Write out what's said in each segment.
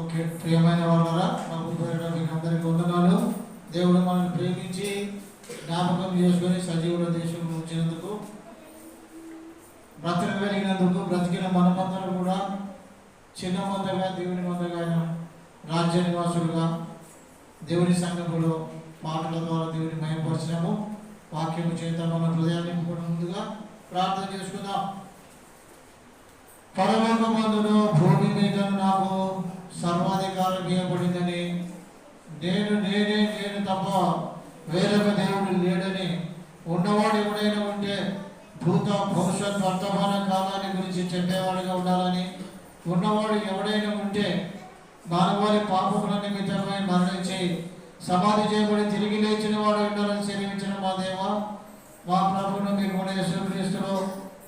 Okay, ప్రియమైన వాళ్ళరా, ప్రభు పేరిట మీకు అందరికీ వందనాలు. దేవుడు మనల్ని ప్రేమించి జ్ఞాపకం చేసుకొని సజీవుల దేశంలో ఉంచినందుకు, బ్రతకగలిగినందుకు, బ్రతికిన మనమందరం కూడా చిన్న మందగా దేవుని మందగా రాజ్య నివాసులుగా దేవుని సంఘములో మాటల ద్వారా దేవుని మహిమపరిచినాము. వాక్యము చేత మన హృదయాన్ని కూడా ముందుగా ప్రార్థన చేసుకుందాం. పరలోకమందును భూమి మీద నాకు సర్వాధికారం ఇవ్వబడిందని, నేను తప్ప వేరొక దేవుడు లేడని, ఉన్నవాడు ఎవడైనా ఉంటే భూత భవిష్యత్ వర్తమాన కాలాన్ని గురించి చెప్పేవాడిగా ఉండాలని, ఉన్నవాడు ఎవడైనా ఉంటే మానవాళి పాపముల నిమిత్తమై మరణించి సమాధి చేయబడి తిరిగి లేచిన వాడు ఉండాలని సెలవించిన మా దేవ, మా ప్రభువును మీరు కూడా యేసుక్రీస్తులో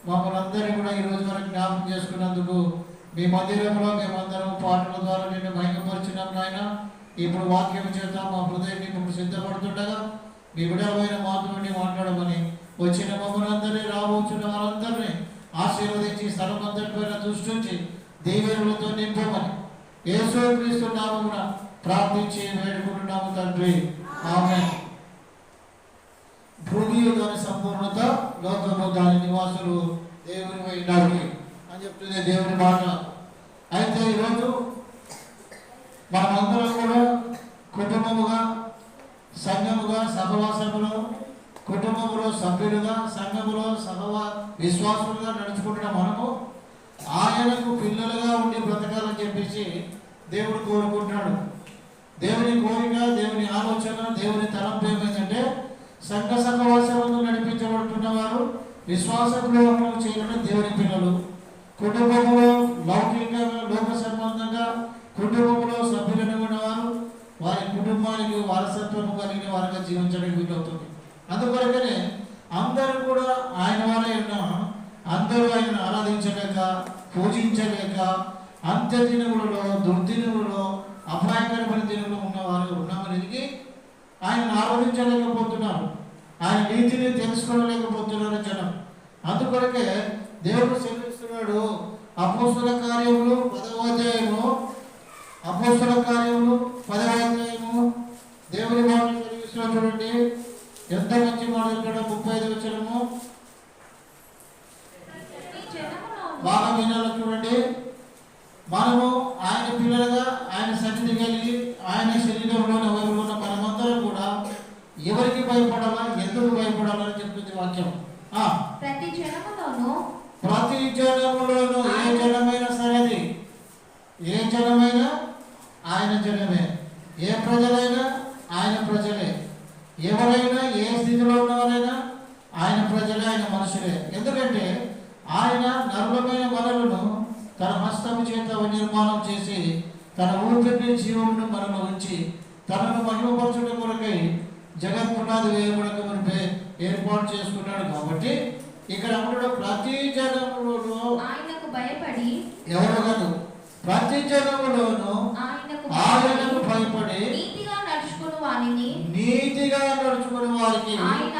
మమ్మల్ని అందరినీ కూడా ఈ రోజు వరకు జ్ఞాపకం చేసుకున్నందుకు మీ మందిరంలో మేమందరం పాటల ద్వారా నిన్ను మహిమపరిచినాం నాయన. ఇప్పుడు వాక్యం చేత మా హృదయం ఇప్పుడు సిద్ధపడుతుండగా మీ విడవైన మాతృని మాట్లాడమని, వచ్చిన మమ్మల్ని అందరినీ రాబోచున్న వారందరినీ ఆశీర్వదించి స్థలం అందరిపైన దృష్టించి దీవెనలతో నింపమని యేసుక్రీస్తు నామమున ప్రార్థించి వేడుకుంటున్నాము తండ్రి, ఆమేన్. భూమి దాని సంపూర్ణత, లోకము దాని నివాసులు దేవుని వైనాడు అని చెప్తుంది దేవుని మాట. అయితే ఈరోజు మనమందరం కూడా కుటుంబముగా, సంఘముగా, సహవాసములో, కుటుంబములో సభ్యులుగా, సంఘములో విశ్వాసులుగా నడుచుకుంటున్న మనము ఆయనకు పిల్లలుగా ఉండి బ్రతకాలని చెప్పేసి దేవుడు కోరుకుంటున్నాడు. దేవుని కోరిక, దేవుని ఆలోచన, దేవుని తలంపు ఏమైందంటే సంఘ సహవాసమును నడిపించబడుతున్న వారు, విశ్వాసంలో చేయడం దేవుని పిల్లలు, కుటుంబంలో లౌకికంగా లోక సంబంధంగా కుటుంబంలో సభ్యులను ఉన్నవారు వారి కుటుంబానికి వారసత్వం కలిగిన వారిగా జీవించడానికి వీలవుతుంది. అందుకొరకనే అందరూ కూడా ఆయన వారే ఉన్న, అందరూ ఆయన ఆరాధించలేక, పూజించలేక, అంత్య దినములలో, దుర్దినములలో, అపాయకరమైన దినములు ఉన్నవారు ఉన్నామనేది ఆయన ఆరాధించలేకపోతున్నారు, ఆయన నీతిని తెలుసుకోలేకపోతున్నారు జనం. అందుకొరకే దేవుడు సెలవిస్తున్నాడు. అపోస్తల కార్యములు 10వ అధ్యాయము, అపోస్తల కార్యములు 10వ అధ్యాయము దేవుని మాటలు చదివిస్తున్నా చూడండి. ఎంత మంచి మాట చెప్పాడో. 35వ వచనము బాగా వినాలి చూడండి. మనము ఆయన పిల్లలుగా, ఆయన సన్నిధి కలిగి, ఆయన శరీరంలో ఉన్న మనమందరం కూడా ఎవరికి భయపడాలా, ఎందుకు భయపడాలని చెప్తుంది వాక్యం. ప్రతి జనములోను ఏ జనమైనా సరే, ఏ జనమైనా ఆయన జనమే, ఏ ప్రజలైనా ఆయన ప్రజలే, ఎవరైనా ఏ స్థితిలో ఉన్నవారైనా ఆయన ప్రజలే, ఆయన మనుషులే. ఎందుకంటే ఆయన నరులమైన మనలను తన హస్తము చేత నిర్మాణం చేసి తన ఊపిరిని జీవమును మనలో ఉంచి తనను మహిమపరచడం కొరకై జగత్పునాది వేయబడక మునిపే ఏర్పాటు చేసుకున్నాడు. కాబట్టి ఇక్కడ అప్పుడు ప్రతి జనములోనూ ఆయనకు భయపడి, ఎవరు కాదు, ప్రతి జనములోనూ ఆయనకు భయపడి నీతిగా నడుచుకుని వారికి ఆయన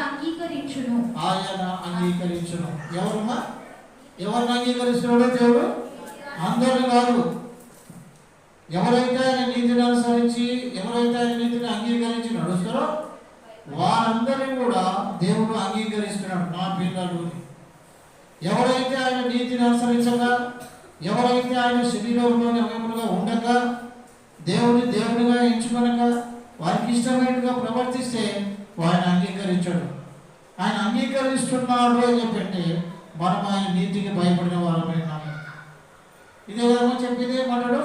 అంగీకరించును. ఎవరమ్మా, ఎవరిని అంగీకరిస్తున్నాడో దేవుడు? అందరూ కాదు. ఎవరైతే ఆయన నీతిని అనుసరించి, ఎవరైతే ఆయన నీతిని అంగీకరించి నడుస్తారో వారందరినీ కూడా దేవుడు అంగీకరిస్తున్నాడు, నా పిల్లలు. ఎవరైతే ఆయన నీతిని అనుసరించగా, ఎవరైతే ఆయన శరీరంలోని అవయములుగా ఉండక, దేవునిగా ఎంచుకొనక, వారికి ఇష్టమైనట్టుగా ప్రవర్తిస్తే ఆయన అంగీకరించాడు. ఆయన అంగీకరిస్తున్నాడు అని చెప్పంటే మనం ఆయన నీతికి భయపడిన వారమైనా. ఇదే విధంగా చెప్పింది మాట్లాడు.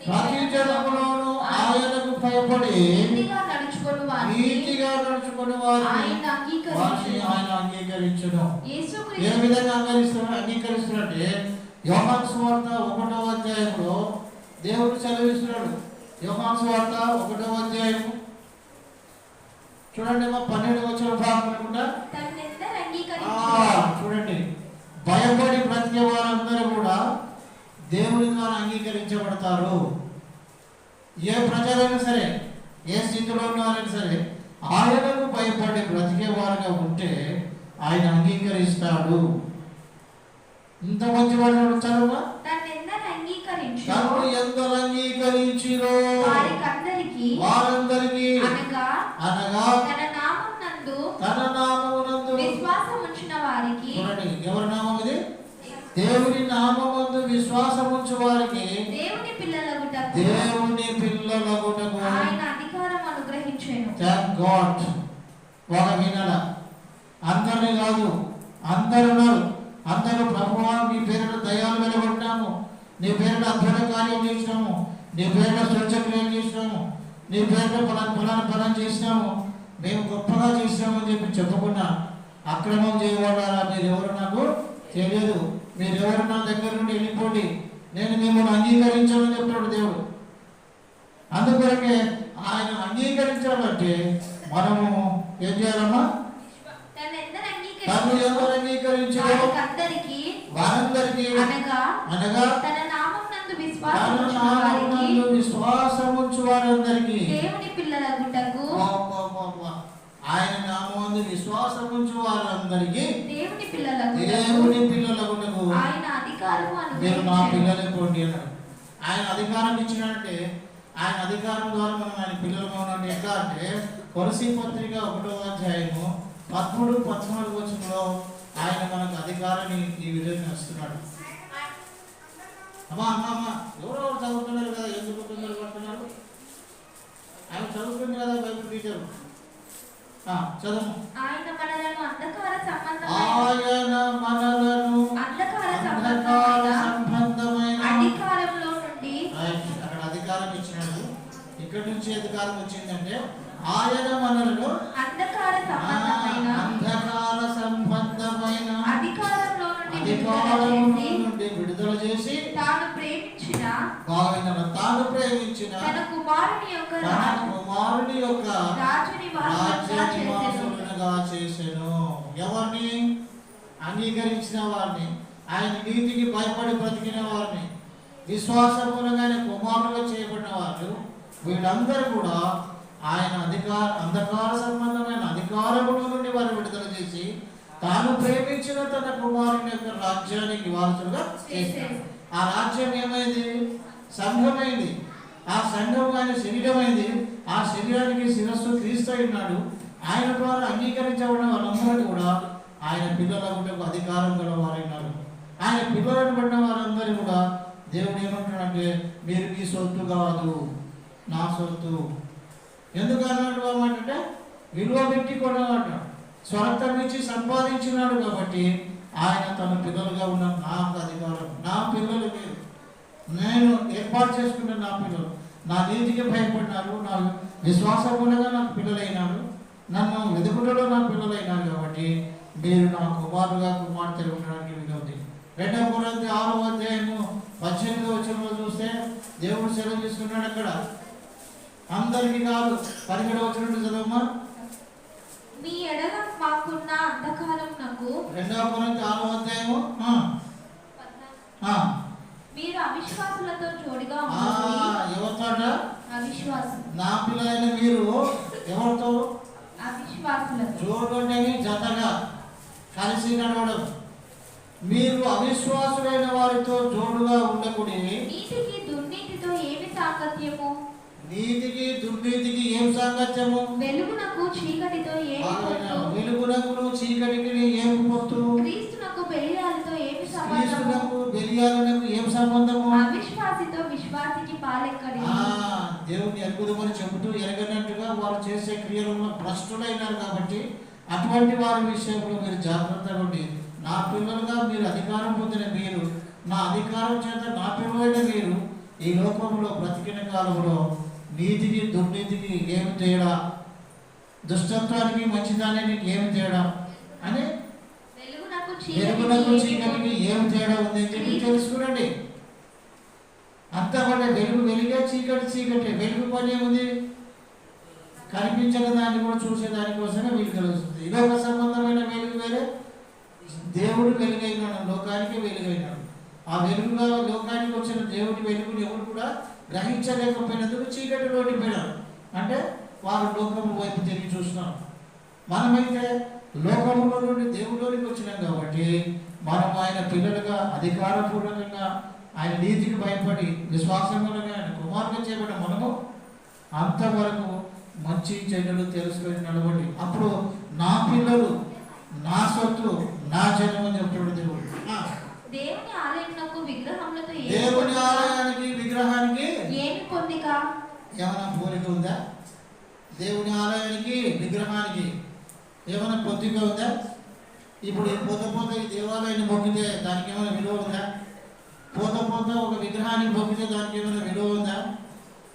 ప్రతి జనములోనూ ఆయనకు భయపడి నీతిగా నడుచుకుని వారిని ఆయన అంగీకరించడం. ఏ విధంగా అంగీకరిస్తున్నాడంటే యోహాను సువార్త 1వ అధ్యాయంలో దేవుడు సెలవిస్తున్నాడు. యోహాను సువార్త 1వ అధ్యాయం చూడండి, 12వ వచనం భాగమనుకుంటా చూడండి. భయపడి బ్రతికే వారందరూ కూడా దేవుని ద్వారా అంగీకరించబడతారు. ఏ ప్రజలైనా సరే, ఏ స్థితిలో ఉన్నారైనా సరే, ఆయనకు భయపడి బ్రతికే వారుగా ఉంటే ఆయన అంగీకరిస్తాడు. ఇంత మంచి వాడు చదువు. తను ఎందరు అంగీకరించు చేసిరో వారందరికీ అనగా తన నామమునందు విశ్వాసముంచిన వారికి. ఎవరి నామం ఇది? దేవుని నామమందు విశ్వాసముంచు వారికి దేవుని పిల్లలగుటకు ఆయన అధికారం అనుగ్రహించెను. Thank God. ఒక వినల అందరిని కాదు, అందరూ అందరూ ప్రభువా నీ పేరును దయాలు వెలువడినాము, నీ పేరును అద్భుత కార్యం చేసినాము, నీ పేరును స్వచ్ఛక్రియం చేసినాము, నీ పేరును ఫలం చేసినాము, మేము గొప్పగా చేసినాము అని చెప్పి చెప్పకుండా అక్రమం చేయబడారా మీరు ఎవరు నాకు తెలియదు, మీరెవరు నా దగ్గర నుండి వెళ్ళిపోండి, నేను మిమ్మల్ని అంగీకరించాలని చెప్తాడు దేవుడు. అందుకొరకే ఆయన అంగీకరించాలంటే మనము ఏం చేయాలమ్మా? తను ఎవరు అంగీకరించారో వారందరికీ అనగా తన నామమునందు విశ్వాసముంచు వారందరికీ ఆయన నామమునందు విశ్వాసముంచు వారందరికీ దేవుని పిల్లలగుటకు ఆయన అధికారము మీరు నా పిల్లలే పోండి అన్నాడు. ఆయన అధికారం ఇచ్చినంటే ఆయన అధికారం ద్వారా మనం ఆయన పిల్లలుగా ఉన్నాడు. ఎట్లా అంటే కొలసీ పత్రిక 1వ అధ్యాయము 13-14 వచనంలో ఆయన మనకు అధికారాన్ని ఈ విధంగా ఇస్తున్నాడు. అమ్మా ఎవరో చదువుతున్నారు కదా, ఎందుకు తొందర పడుతున్నారు? ఆయన చదువుతుంది కదా బైబిల్ టీచర్. చదువు. ఆయన మనలను అంధకార సంబంధమైన అధికారంలో నుండి అక్కడ అధికారం ఇచ్చినాడు. ఇక్కడ నుంచి అధికారం వచ్చిందంటే ఆయన మనలను అంధకార సంబంధమైన అధికారంలో నుండి విడుదల చేసి తాను ప్రేమించిన తన కుమారుని యొక్క రాజ్యనివాసులుగా చేసెను. ఎవరిని? అంగీకరించిన వారిని, ఆయన నీతికి భయపడి బ్రతికిన వారిని, విశ్వాసపూర్వకమైన కుమారులుగా చేయబడిన వారు, వీళ్ళందరూ కూడా ఆయన అంధకార సంబంధమైన అధికారముల నుండి వారు విడుదల చేసి తాను ప్రేమించిన తన కుమారుని యొక్క రాజ్యానికి వారసులుగా చేశాడు. ఆ రాజ్యం ఏమైంది? సంఘమైంది. ఆ సంఘం ఆయన శరీరమైంది. ఆ శరీరానికి శిరస్సు క్రీస్తు ఉన్నాడు. ఆయన ద్వారా అంగీకరించబడిన వాళ్ళందరూ కూడా ఆయన పిల్లలకు అధికారం గల వారైనారు. ఆయన పిల్లలను పడిన వారందరూ కూడా దేవుడు ఏమంటున్నాడంటే మీరు మీ సొత్తు కాదు, నా సొత్తు. ఎందుకు అన్నట్టు అంటే విలువ పెట్టి కొన్నమాట, స్వరక్తం ఇచ్చి సంపాదించినాడు కాబట్టి ఆయన తన పిల్లలుగా ఉన్న నాకు అధికారం. నా పిల్లలు మీరు, నేను ఏర్పాటు చేసుకున్న నా పిల్లలు నా నీతికి భయపడినారు, నా విశ్వాసములుగా నాకు పిల్లలైనారు, నన్ను వెతుకుటలో నా పిల్లలైనారు కాబట్టి మీరు నా కుమారుగా కుమార్తెలు ఉండడానికి వీలవుతుంది. 2 కొరింథీ 6వ అధ్యాయము 18వ వచనంలో చూస్తే దేవుడు సెలవు తీసుకున్నాడు. అక్కడ అందరికీ కాదు, 17వ వచనం చదవమ్మా. మీ ఎడల మాకున్న అంధకారమునకు 2 కొరింథీ 6వ అధ్యాయము మీరు అవిశ్వాసులతో జోడిగా ఎవరితో? అవిశ్వాసం. నా పిల్లలైన మీరు ఎవరితో? అవిశ్వాసులతో. జోడు జతగా కలిసి నడవడం. మీరు అవిశ్వాసులైన వారితో జోడుగా ఉండకూడదు. నీతికి దుర్నీతితో ఏమి సాంగత్యము? నీతికి దుర్నీతికి ఏం సాంగత్యము? వెలుగునకు చీకటితో ఏమి పొత్తు? వెలుగునకు చీకటికి ఏం పొత్తు? క్రీస్తునకు బెలియాలతో ఏమి సంబంధము? క్రీస్తునకు బెలియాలకు ఏం సంబంధము? అవిశ్వాసితో విశ్వాసికి పాలెక్కడి? దేవుని అద్భుతమని చెబుతూ ఎరగనట్టుగా వారు చేసే క్రియలలో భ్రష్టులైనారు కాబట్టి అటువంటి వారి విషయంలో మీరు జాగ్రత్తగా ఉండి, నా పిల్లలుగా మీరు అధికారం పొందిన మీరు, నా అధికారం చేత నా పిల్లలైన మీరు ఈ లోకంలో బ్రతికిన కాలంలో నీతికి దుర్నీతికి ఏమి తేడా, దుష్టత్వానికి మంచిదానికి ఏమి తేడా అని, వెలుగునకు చీకటికి ఏమి తేడా ఉంది అని చెప్పి తెలుసుకునండి. అంతా కూడా వెలుగు వెలుగే, చీకటి చీకటి. వెలుగు పని ఏముంది? కనిపించిన దాన్ని కూడా చూసే దానికోసమే వెలుగు కలుగుతుంది. ఇదొక సంబంధమైన వెలుగు వేరే, దేవుడు వెలుగైనాడు, లోకానికి వెలుగైనాడు. ఆ వెలుగుగా లోకానికి వచ్చిన దేవుడి వెలుగుని ఎవరు కూడా గ్రహించలేకపోయినందుకు చీకటిలో ఉండిపోయినారు. అంటే వారు లోకము వైపు తిరిగి చూస్తున్నారు. మనమైతే లోకములో నుండి దేవుడిలోనికి వచ్చినాం కాబట్టి మనం ఆయన పిల్లలుగా అధికారపూర్వకంగా ఆయన నీతికి భయపడి విశ్వాసములుగా ఆయన కుమారుగా చేయబడిన మనము అంతవరకు మంచి చెడులు తెలుసుకొని నడవండి. అప్పుడు నా పిల్లలు నా సొత్తు నా జనం అని చెప్తాడు దేవుడు. దేవుని ఆలయమునకు విగ్రహములతో దేవుని ఆలయానికి విగ్రహానికి ఏమి పొందిక? ఏమైనా పోలిక ఉందా? దేవుని ఆలయానికి విగ్రహానికి ఏమైనా పొందిక ఉందా? ఇప్పుడు పోత ఈ దేవాలయాన్ని మొక్కితే దానికి ఏమైనా విలువ ఉందా? పోత ఒక విగ్రహానికి మొక్కితే దానికి ఏమైనా విలువ ఉందా?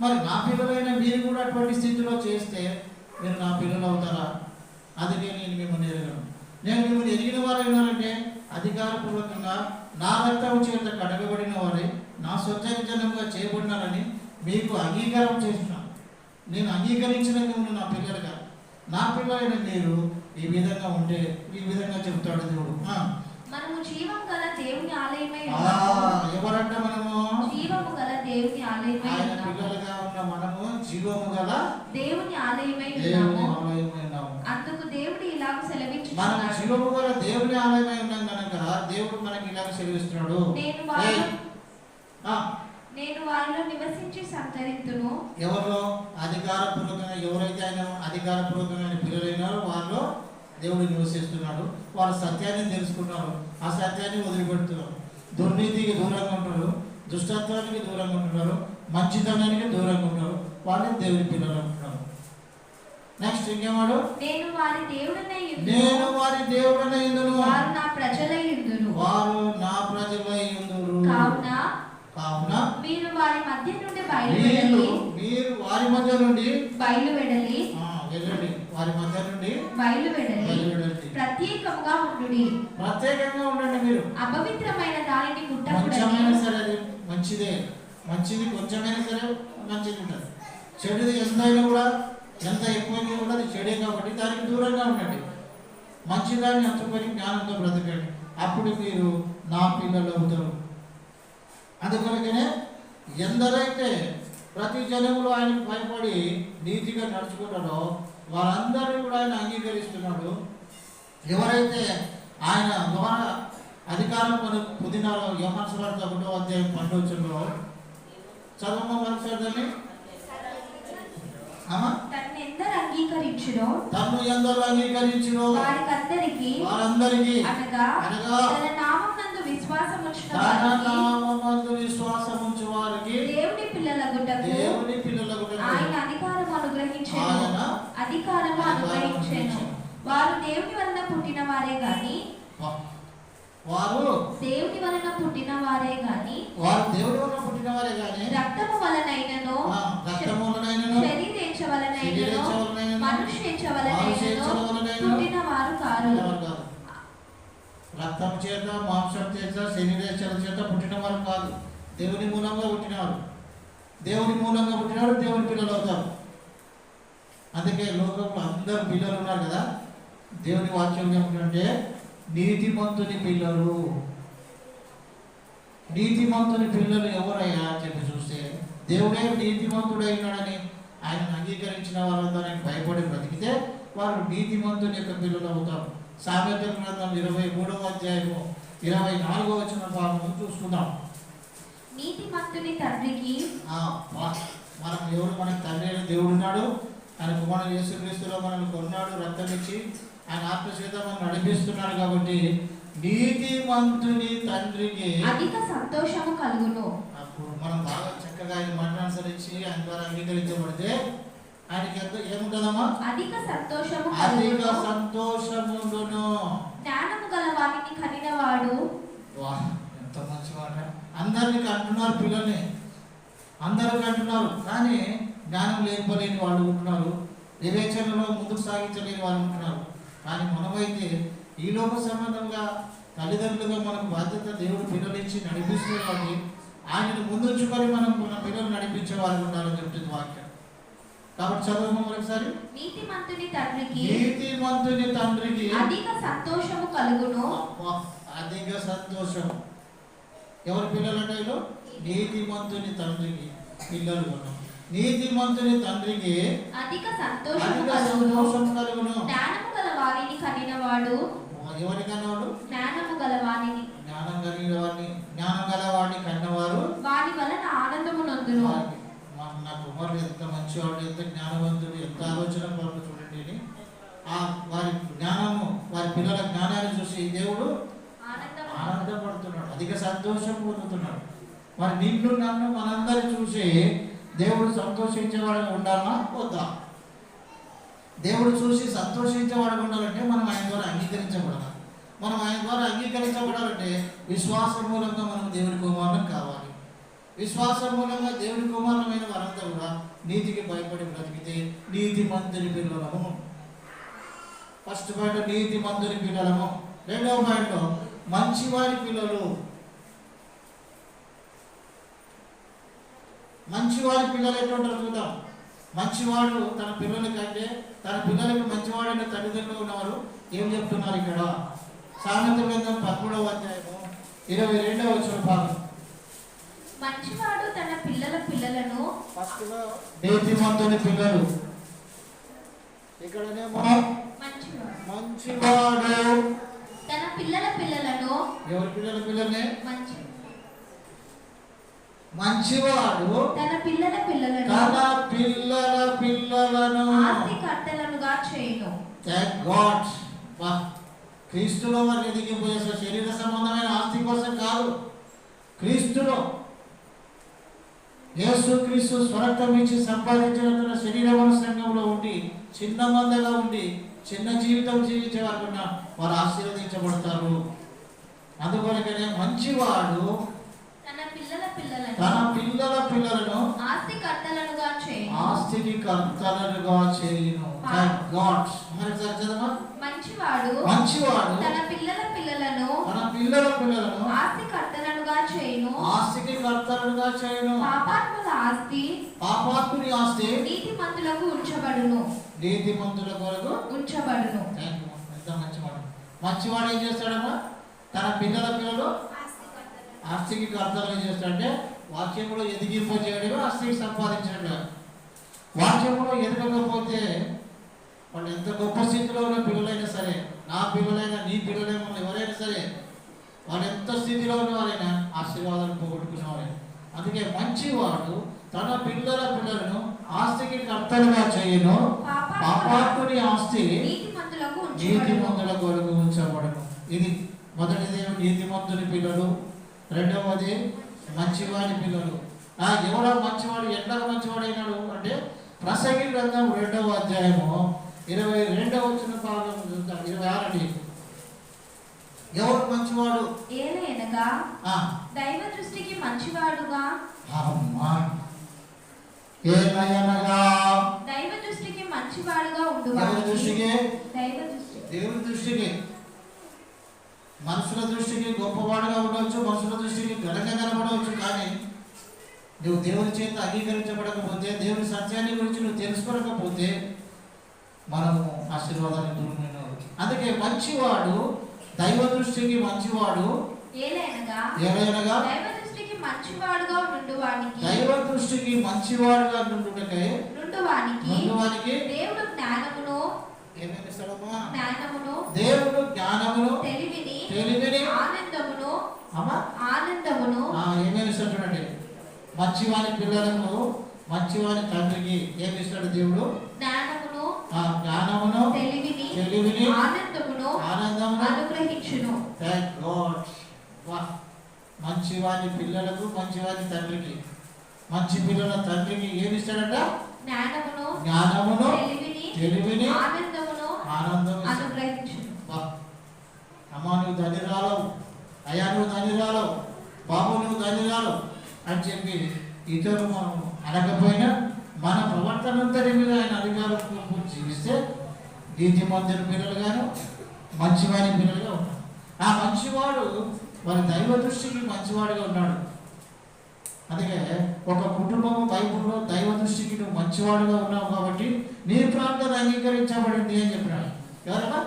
మరి నా పిల్లలైనా మీరు కూడా అటువంటి స్థితిలో చేస్తే మీరు నా పిల్లలు అవుతారా? అందుకే నేను మిమ్మల్ని ఎరగను. నేను మిమ్మల్ని ఎరిగిన వారు అయినారంటే అధికారపూర్వకంగా నా రక్తం చేత కడగబడిన వారే నా స్వచ్ఛ జనంగా చేయబడినారని మీకు అంగీకారం చేస్తున్నాను. నేను అంగీకరించిన మిమ్మల్ని నా పిల్లలుగా, నా పిల్లలైన మీరు ఈ విధంగా ఉంటే ఈ విధంగా చెబుతాడు దేవుడు. మనము జీవం గల దేవుని ఆలయమై ఎవరంట? మనము జీవము గల దేవుని ఆలయమై ఆయన పిల్లలుగా ఉన్న మనము జీవము గల దేవుని ఆలయమై ఉన్నాము. అందుకు దేవుడు ఇలాగ మనం సెలవిస్తున్నాడు. జీవము గల దేవుని ఆలయమై ఉన్నాం కనుక దేవుడు మనకి ఇలాగ సెలవిస్తున్నాడు. నేను వారిలో నివసించి సంతరింతును. ఎవరిలో? అధికారపూర్వకంగా ఎవరైతే ఆయన అధికారపూర్వకమైన పిల్లలైనారో వారిలో దేవుడు నివసిస్తున్నాడు. వారు సత్యాన్ని తెలుసుకున్నారు, ఆ సత్యాన్ని వదిలిపెడుతున్నారు. దుర్నీతికి దూరంగా ఉంటారు, దుష్టత్వానికి దూరంగా ఉంటున్నారు, మంచితనానికి దూరంగా ఉంటారు. వాళ్ళని దేవుని పిల్లలు అంటున్నారు. నెక్స్ట్ ఇంకేమాడు? నేను వారి దేవుడనై యుందును, వారు నా ప్రజలై యుందురు. కావున మీరు వారి మధ్య నుండి బయలువెడలి వెళ్ళండి. వారి మధ్య నుండి బయలువెడలి ప్రత్యేకంగా ఉండండి. మీరు అపవిత్రమైన దానిని కొంచెమైనా సరే అది మంచిదే, మంచిది కొంచెమైనా సరే మంచిది ఉంటుంది. చెడుది ఎంతైనా కూడా, ఎంత ఎక్కువైనా కూడా అది చెడే కాబట్టి దానికి దూరంగా ఉండండి. మంచిదాన్ని అంచుకొని జ్ఞానంతో బ్రతకండి, అప్పుడు మీరు నా పిల్లలు అవుతారు. అందుకొరకనే ఎందరైతే ప్రతి జనములు ఆయనకు భయపడి నీతిగా నడుచుకుంటారో వారందరినీ కూడా ఆయన అంగీకరిస్తున్నాడు. ఎవరైతే ఆయన ద్వారా అధికారం పొందినారో యోహాను సువార్త 1వ అధ్యాయం 12వ వచనంలో చదవమా మరొకసారి. తన్ను ఎందరు అంగీకరించునో వారందరికీ అనగా తన నామమునందు విశ్వాసముంచు వారికి దేవుని పిల్లలగుటకు ఆయన అధికారము అనుగ్రహించెను. వారు దేవుని వలన పుట్టిన వారే గాని రక్తము వలనైనను శరీరేచ్ఛ వలనైనను మనుష్యేచ్ఛ వలనైనను పుట్టిన వారు కారు. రక్తం చేత, మాంసం చేత, శరీరేచ్ఛల చేత పుట్టిన వారు కాదు, దేవుని మూలంగా పుట్టినారు. దేవుని పిల్లలు అవుతారు. అందుకే లోకంలో అందరు పిల్లలు ఉన్నారు కదా. దేవుని వాక్యం ఏమిటంటే నీతిమంతుని పిల్లలు ఎవరయ్యా చెప్పి చూస్తే దేవుడే నీతిమంతుడైనాడని ఆయన అంగీకరించిన వారందరినీ భయపడి బ్రతికితే వారు నీతిమంతుని యొక్క పిల్లలు అవుతారు. సామెతల గ్రంథం 23వ అధ్యాయము 24వ వచనం భాగం చూసుకుందాం. నీతిమంతుని తండ్రికి మనం ఎవరు? మనకి తండ్రి అయిన దేవుడు ఉన్నాడు. ఆయన కుమారుడు యేసుక్రీస్తులో మనల్ని కొన్నాడు, రక్తం ఇచ్చి ఆయన ఆత్మచేత మనం నడిపిస్తున్నాడు. కాబట్టి నీతిమంతుని తండ్రికి అధిక సంతోషము కలుగును. అప్పుడు మనం బాగా చక్కగా ఆయన మాట అనుసరించి ఆయన ద్వారా అంగీకరించబడితే ఆయనకి ఎంత ఏముంటుందమ్మా? అధిక సంతోషమును. జ్ఞానము గల వారిని కనినవాడు. ఎంత మంచి మాట. అందరినీ కంటున్నారు, పిల్లల్ని అందరూ కంటున్నారు, కానీ జ్ఞానం లేకపోలేని వాళ్ళు ఉంటున్నారు, వివేచనలో ముందుకు సాగించలేని వాళ్ళు ఉంటున్నారు. కానీ మనమైతే ఈ లోక సంబంధంగా తల్లిదండ్రులుగా మనకు బాధ్యత దేవుడు పిల్లలు ఇచ్చి నడిపిస్తున్నది. ఆయనను ముందుంచుకొని మనం మన పిల్లలు నడిపించే వాళ్ళు ఉండాలని చెప్తుంది వాక్యం. కాబట్టి చదువు ఒకసారి. నీతిమంతుని తండ్రికి అధిక సంతోషము కలుగును. అధిక సంతోషం. ఎవరి పిల్లలు అంటే నీతిమంతుని తండ్రికి పిల్లలు. నీతిమంతుని తండ్రికి అధిక సంతోషము కలుగును. జ్ఞానము గల వారిని కనినవాడు. ఎవరి కన్నవాడు? జ్ఞానము గల వారిని. జ్ఞానం గల వాడిని కన్నవారు వారి వలన ఆనందము నందును. నా కుమారుడు ఎంత మంచివాడు, ఎంత జ్ఞానవంతుడు, ఎంత ఆలోచన పరుడు చూడండి అని వారి జ్ఞానము, వారి పిల్లల జ్ఞానాన్ని చూసి దేవుడు ఆనందపడుతున్నాడు, అధిక సంతోషం పొందుతున్నాడు. మరి నిన్ను నన్ను మనందరూ చూసి దేవుడు సంతోషించేవాడుగా ఉండాలా వద్దా? దేవుడు చూసి సంతోషించేవాడుగా ఉండాలంటే మనం ఆయన ద్వారా అంగీకరించబడాలి. మనం ఆయన ద్వారా అంగీకరించబడాలంటే విశ్వాసం మూలంగా మనం దేవుడి కుమారులం కావాలి. విశ్వాసం మూలంగా దేవుడి కుమారులమైన వారంతా కూడా నీతికి భయపడి బ్రతికితే నీతి మంతుని పిల్లలము. ఫస్ట్ పాయింట్ నీతి మంతుని పిల్లలము. రెండవ పాయింట్ మంచివారి పిల్లలు. మంచివారి పిల్లలు ఎట్లుంటారు చూద్దాం. మంచివాడు తన పిల్లల కంటే తన పిల్లలకు మంచివాడైన తల్లిదండ్రులు ఉన్నవారు ఏం చెప్తున్నారు ఇక్కడ? సామెత గ్రంథం 13వ అధ్యాయము 22వ వచనం భాగం. మంచివాడు తన పిల్లల పిల్లలను, నీతిమంతుని పిల్లలు. ఇక్కడనేమో మంచివాడు తన పిల్లల పిల్లలను, ఎవరి పిల్లల పిల్లలనే? మంచివాడు తన పిల్లల పిల్లలను ఆస్తికర్తలుగా చేయును. Thank God. క్రీస్తులో వారిని ఎదిగిపోయే శరీర సంబంధమైన ఆస్తి కోసం కాదు, క్రీస్తులో యేసు క్రీస్తు స్వరక్తం ఇచ్చి సంపాదించిన శరీరముల సంఘంలో ఉండి చిన్న మందగా ఉండి చిన్న జీవితం జీవించే వారు ఆశీర్వదించబడతారు. అందుకొరకనే మంచివాడు తన పిల్లల పిల్లలను ఆస్తికి కర్తలుగా చేయును. Thank God. మరి చదవమా. మంచివాడు తన పిల్లల పిల్లలను ఆస్తికి కర్తలుగా చేయును. పాపాత్ముని ఆస్తి నీతిమంతులకు ఉంచబడును. ఎంత మంచివాడు. మంచివాడు ఏం చేస్తాడమ్మా? తన పిల్లలు ఆస్తికి కర్తలు చేస్తాడంటే వాక్యంలో ఎదిగింపజేయడం, ఆస్తికి సంపాదించడం. వాక్యంలో ఎదగకపోతే వాళ్ళు ఎంత గొప్ప స్థితిలో ఉన్న పిల్లలైనా సరే, నా పిల్లలైనా నీ పిల్లలైనా ఎవరైనా సరే, వాళ్ళు ఎంత స్థితిలో ఉన్నవారైనా ఆశీర్వాదాలు పోగొట్టుకునేవారైనా. అందుకే మంచివాడు తన పిల్లలను ఆస్తికి కర్తలుగా చేయను. పాపాత్ముని ఆస్తి నీతిమంతుల కొరకు ఉంచబడను. ఇది మొదటిది నీతిమంతుని పిల్లలు. రెండవది మంచివాడి పిల్లలు. ఎవడో మంచివాడు, ఎట్లా మంచివాడు అయినాడు అంటే ప్రసంగి గ్రంథం 2వ అధ్యాయము 22వ వచన భాగం 26. ఎవరు మంచివాడు? ఏలయనగా దైవ దృష్టికి మంచివాడుగా. దైవ దృష్టికి మంచివాడుగా ఉండువాడు. దేవుని దృష్టికి మనుషుల దృష్టికి గొప్పవాడుగా ఉండవచ్చు, మనుషుల దృష్టికి ఘనంగా కనబడవచ్చు. కానీ నువ్వు దేవుని చేత అంగీకరించబడకపోతే, దేవుని సత్యాన్ని గురించి నువ్వు తెలుసుకోకపోతే మనము ఆశీర్వాదాన్ని దూరమైన. అందుకే మంచివాడు దైవ దృష్టికి మంచివాడు. ఏలైనగా దైవ దృష్టికి మంచివాడుగా నుండుటకై దేవుడు జ్ఞానమును, దేవుడు జ్ఞానమును, తెలివిని, ఆనందమును ఏమేమిస్తాడు? మంచివాని పిల్లలకు, మంచివాని తండ్రికి ఏమిస్తాడు దేవుడు? జ్ఞానమును, తెలివిని, ఆనందమును అనుగ్రహించును. మంచివాని పిల్లలకు, మంచివాని తండ్రికి, మంచి పిల్లల తండ్రికి ఏమిస్తాడట? జ్ఞానమును, తెలివిని, ఆనందము అనుగ్రహించును. అమ్మా నువ్వు ధనిరాలవు, అయ్యా నువ్వు ధనిరాలవు, బాబు నువ్వు ధనిరాలవు అని చెప్పి ఇతరులు మనం అనకపోయినా మన ప్రవర్తన అంతటి మీద ఆయన అధికారం జీవిస్తే నీతిమంతుని పిల్లలుగాను మంచివాని పిల్లలుగా ఉన్నాడు. ఆ మంచివాడు వారి దైవ దృష్టికి మంచివాడిగా ఉన్నాడు. అందుకే ఒక కుటుంబం బైబుల్లో దైవ దృష్టికి నువ్వు మంచివాడుగా ఉన్నావు కాబట్టి నీ ప్రాంతం అంగీకరించబడింది అని చెప్పినాడు. ఎవరన్నా?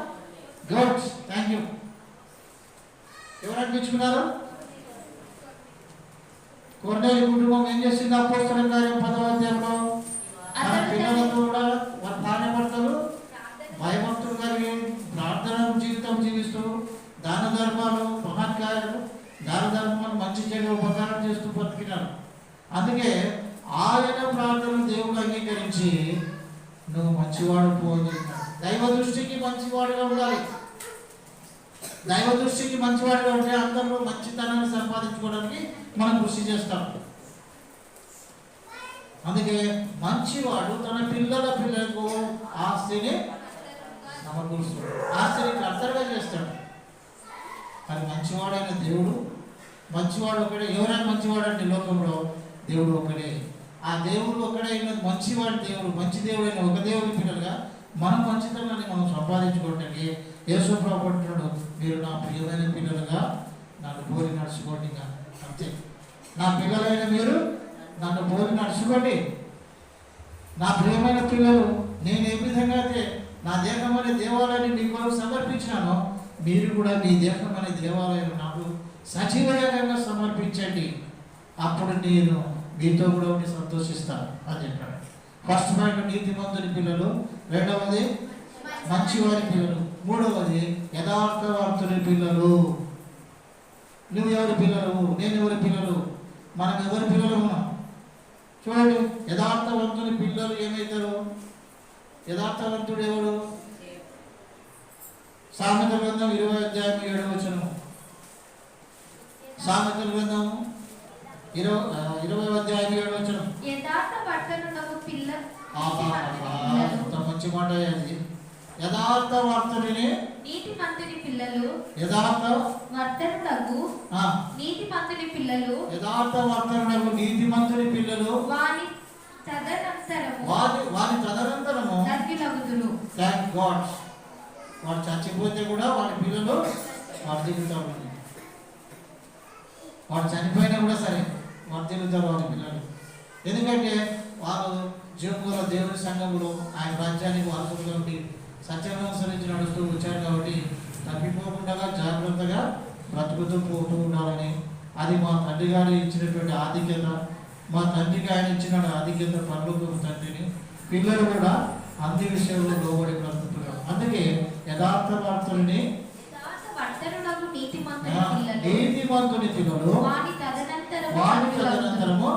Good, thank you. ఎవరు అనిపించుకున్నారు? కొర్నేలి కుటుంబం ఏం చేసింది? అపోస్తలుల కార్యం 10వ అధ్యాయంలో తన పిల్లలతో కూడా వారు భార్యాభర్తలు భయభక్తులు కలిగి ప్రార్థన జీవితం జీవిస్తూ దాన ధర్మాలు మహత్కార్యాలు చేస్తూ బతికినారు. అందుకే ఆయన ప్రార్థన దేవుడు అంగీకరించి నువ్వు మంచివాడు పో అని చెప్పాడు. దైవ దృష్టికి మంచివాడుగా ఉండాలి. దైవ దృష్టికి మంచివాడుగా ఉంటే అందరూ మంచితనాన్ని సంపాదించుకోవడానికి మనం కృషి చేస్తాం. అందుకే మంచివాడు తన పిల్లలకు ఆస్తిని సమకూరుస్తాడు, ఆస్తిని కర్తగా చేస్తాడు. కానీ మంచివాడైన దేవుడు, మంచివాడు ఒకడే. ఎవరైనా మంచివాడు అంటే లోకంలో దేవుడు ఒకడే. ఆ దేవుడు ఒకడే మంచివాడు దేవుడు, మంచి దేవుడైన ఒక దేవుడి పిల్లలుగా మనం మంచితనాన్ని మనం సంపాదించుకోవడానికి యేసు ప్రభువు అంటున్నాడు, మీరు నా ప్రియమైన పిల్లలుగా నన్ను పోలి నడుచుకోండి. అంతే, నా పిల్లలైన మీరు నన్ను పోలి నడుచుకోండి. నా ప్రియమైన పిల్లలు, నేను ఏ విధంగా అయితే నా దేహం అనే దేవాలయాన్ని మీ కొరకు సమర్పించినానో మీరు కూడా మీ దేహం అనే దేవాలయం నాకు సజీవయంగా సమర్పించండి. అప్పుడు నేను మీతో కూడా ఉండి సంతోషిస్తాను అని చెప్పాడు. ఫస్ట్ పాయింట్ నీతిమంతుని పిల్లలు, రెండవది మంచివారి పిల్లలు, మూడవది యథార్థవంతుని పిల్లలు. నువ్వు ఎవరి పిల్లలు, నేను ఎవరి పిల్లలు, మనం ఎవరి పిల్లలు ఉన్నాం చూడండి. యథార్థవంతుని పిల్లలు ఏమవుతారు? యథార్థవంతుడు ఎవడు? సామెతల గ్రంథం 20:7. సామెతల గ్రంథం 20:7. మంచి మాట అది. యథార్థవర్తుని నీతిమంతుని పిల్లలు, యథార్థవర్తనులకు నీతిమంతుని పిల్లలు, యథార్థవర్తనులకు నీతిమంతుని పిల్లలు వాని తదనంతరము ధన్యులగుదురు. Thank God. వాడు చచ్చిపోతే కూడా వాడి పిల్లలు వర్ధిల్లుతారు. వాడు చనిపోయినా కూడా సరే వర్ధిల్లుతారు వాడి పిల్లలు. ఎందుకంటే వారు జీవంలో దేవుని సంఘంలో ఆయన రాజ్యానికి వారసులుగా ఉండి సత్యాన్ని అనుసరించి నడుస్తూ వచ్చారు. కాబట్టి తప్పిపోకుండా జాగ్రత్తగా బ్రతుకుతూ పోతూ ఉండాలని, అది మా తండ్రి గారు ఇచ్చినటువంటి ఆధిక్యత. మా తండ్రికి ఆయన ఇచ్చిన ఆధిక్యత పరలోకపు తండ్రిని పిల్లలు కూడా అన్ని విషయంలో లోబడి బ్రతుకుతున్నారు. అందుకే యథార్థవర్తుని నీతిమంతుని పిల్లలు వాని తదనంతరము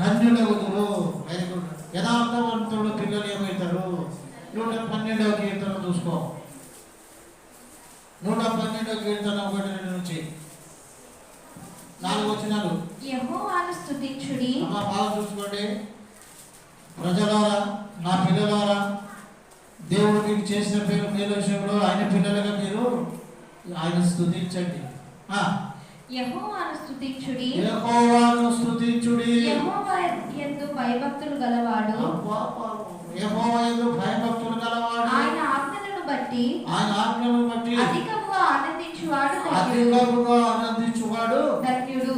ధన్యులగుదురు. Very good. యథార్థవంతుడు పిల్లలు ఏమవుతారు? 112వ కీర్తన చూసుకో. 112వ కీర్తన 1-2 నుంచి 4 వచనాలు. యెహోవాను స్తుతించుడి. బాగా చూసుకోండి ప్రజలారా, నా పిల్లలారా, దేవుడు మీకు చేసిన మేలు విషయంలో ఆయన పిల్లలుగా మీరు ఆయన స్తుతించండి. యెహోవాను స్తుతించుడి. యెహోవాను స్తుతించుడి. యెహోవా యందు భయభక్తులు గలవాడు. యెహోవా యందు భయభక్తులు గలవాడు. ఆయన ఆజ్ఞలను బట్టి అధికముగా ఆనందించువాడు ధన్యుడు.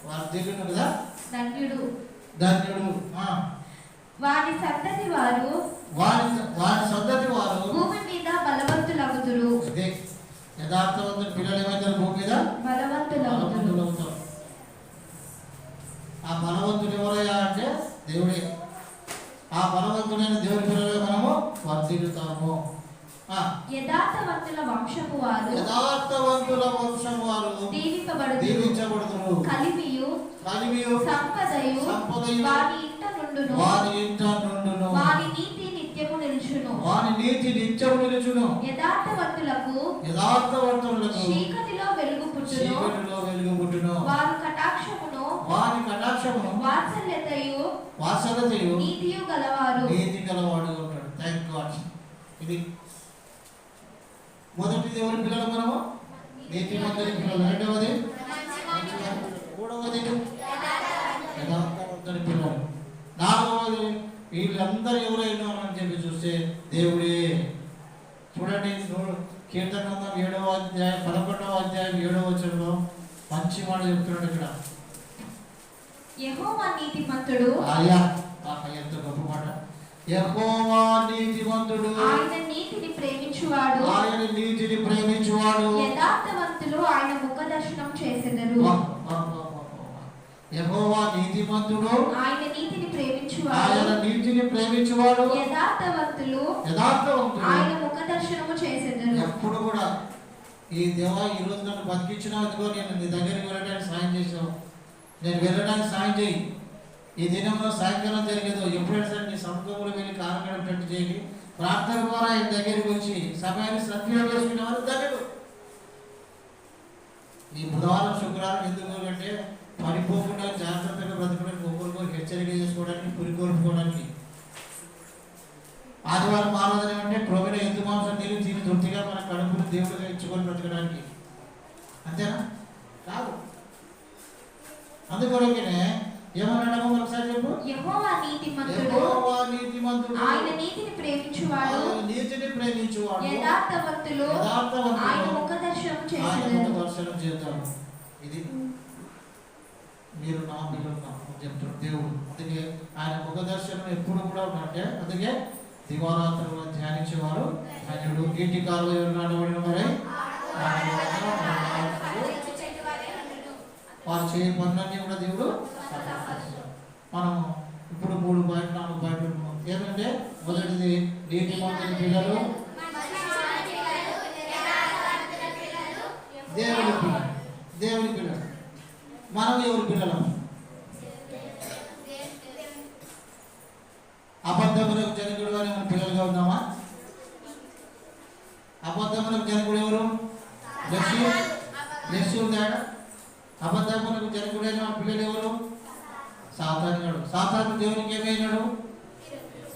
వర్ధిల్లును కదా, ధన్యుడు. వారి సంతతి వారు భూమి మీద బలవంతులగుదురు. యథార్థవంతుని పిల్లలు ఏమైతారు? భూమి మీద బలవంతులవుతారు. ఆ బలవంతుడు ఎవరయ్యా అంటే దేవుడే. ఆ బలవంతుడైన దేవుడి పిల్లలు మనము వర్ధిల్లుతాము. యథార్థవంతుల వంశము వారు దీవించబడుదురు. కలిమియు సంపదయు వారి ఇంట నుండును. వారి నీతి నిత్యము నిలుచును. యథార్థవంతులకు చీకటిలో వెలుగు పుట్టును. వారి కటాక్షమును వాత్సల్యతయు నీతియు గలవాడు ఉంటాడు. Thank God. ఇది మొదటిది ఎవరి పిల్లలు? మనము నీతిమంతుని పిల్లలు. రెండవది మూడవది యథార్థవంతుని పిల్లలు. నాలుగవది వీళ్ళందరూ ఎవరైనా అని చెప్పి చూస్తే దేవుడే. చూడండి కీర్తన గ్రంథం 7వ అధ్యాయం 11వ అధ్యాయం 7వ వచనంలో మంచి మాట చెప్తున్నాడు ఇక్కడ. యెహోవా నీతిమంతుడు. ఎంత గొప్ప మాట. యెహోవా నీతిమంతుడు, ఆయన నీతిని ప్రేమించువాడు. యథార్థవంతులు ఆయన ముఖ దర్శనం చేసెదరు. యెహోవా నీతిమంతుడు, ఆయన నీతిని ప్రేమించువాడు. యథార్థవంతులు ఆయన ముఖ దర్శనము చేసెదరు. ఎప్పుడు కూడా ఈ దేవా ఈరోజు నన్ను బతికించినావు, ఇదిగో నేను నీ దగ్గరికి వెళ్ళడానికి సాయం చేసావు, నేను వెళ్ళడానికి సాయం చేయి. ఈ దినంలో సాయంకాలం జరిగేదో ఎప్పుడైనా సరే నీ సముఖంలో వెళ్ళి కారణపడేటట్టు చేయండి. ప్రార్థన ద్వారా ఆయన దగ్గరికి వచ్చి సమయాన్ని సద్వినియోగం చేసుకునే వారు దగ్గర. ఈ బుధవారం శుక్రవారం ఎందుకు అంటే పడిపోకుండా జాగ్రత్తగా బ్రతకడానికి, ఒక్కొక్కరికి హెచ్చరిక చేసుకోవడానికి, పురికొల్పుకోవడానికి. ఆదివారం ఆరాధన అంటే క్రొవ్విన ఎద్దు మాంసం నీళ్ళు తిని తృప్తిగా మన కడుపును దేవుడిగా ఇచ్చుకొని బ్రతకడానికి, అంతేనా? కాదు. అందుకొరకనే ఏమన్నాడో ఒకసారి చెప్పు. యెహోవా నీతిమంతుడు, ఆయన నీతిని ప్రేమించువాడు, యథార్థవంతులు ఆయన ముఖదర్శనం చేస్తాడు. ఇది మీరు నా పిల్లలు చెప్తాడు దేవుడు. అందుకే ఆయన ముఖదర్శనం ఎప్పుడు కూడా ఉన్నట్టే. అందుకే దివారాత్రులు ధ్యానించేవారు ధన్యుడు. నీటి కాలువ నడవడిన వారే వారు చేయ పనులన్నీ కూడా దేవుడు. మనం ఇప్పుడు 3 పాయింట్ 4 పాయింట్లు ఏంటంటే, మొదటిది నీటి మంతుని పిల్లలు, దేవుని పిల్లలు. దేవుని పిల్లలు మనం ఎవరి పిల్లలు? అబద్ధములకు జనకుడు అని మన పిల్లలుగా ఉన్నామా? అబద్ధములకు జనకుడు ఎవరు? లెస్సు ఉందాడా? అబద్ధములకు జనకుడు అయిన మన పిల్లలు ఎవరు? సాతానుడు. సాతాను దేవునికి ఏమైనాడు?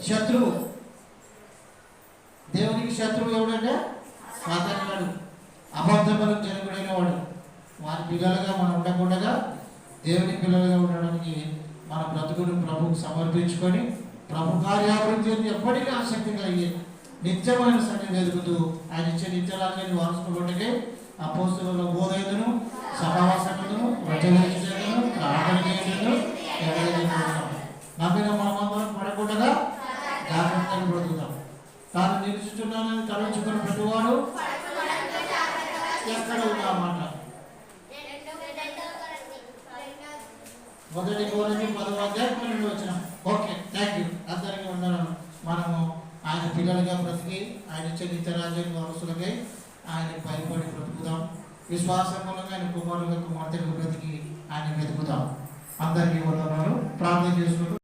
శత్రువు. దేవునికి శత్రువు ఎవడంటే సాతానుడు. అబద్ధములకు జనకుడైన వాడు. వారి పిల్లలుగా మనం ఉండకుండా దేవుని పిల్లలుగా ఉండడానికి మన బ్రతుకును ప్రభువుకు సమర్పించుకొని ప్రభు కార్యాభివృద్ధి ఎప్పటికీ ఆసక్తి కలిగి నిత్యమైన సన్నిధి ఎదుగుతూ ఆయన ఇచ్చే నిత్యరాజ్యాన్ని వారసుకుంటే అపోస్తుల బోధైదును, సహవాసమును, రచనను, ప్రార్థన చేయను నమ్మిన మనమందరం పడకుండా జాగ్రత్తగా బ్రతుకుతాం. తాను నిలుచుచున్నానని తలంచుకుని ప్రతివాడు ఎక్కడ ఉన్నామాట. మొదటి కోరిక 10వ అధ్యాయం వచ్చిన. Okay, thank you. అందరికీ ఉన్నాను. మనము ఆయన పిల్లలుగా బ్రతికి ఆయన ఇచ్చే నిత్య రాజ్యాన్ని వారసులకై ఆయన భయపడి బ్రతుకుదాం. విశ్వాసం మూలంగా ఆయన కుమారులుగా కుమార్తెలకు బ్రతికి ఆయన వెతుకుదాం. అందరికీ వందనాలు. ప్రార్థన చేసుకుంటూ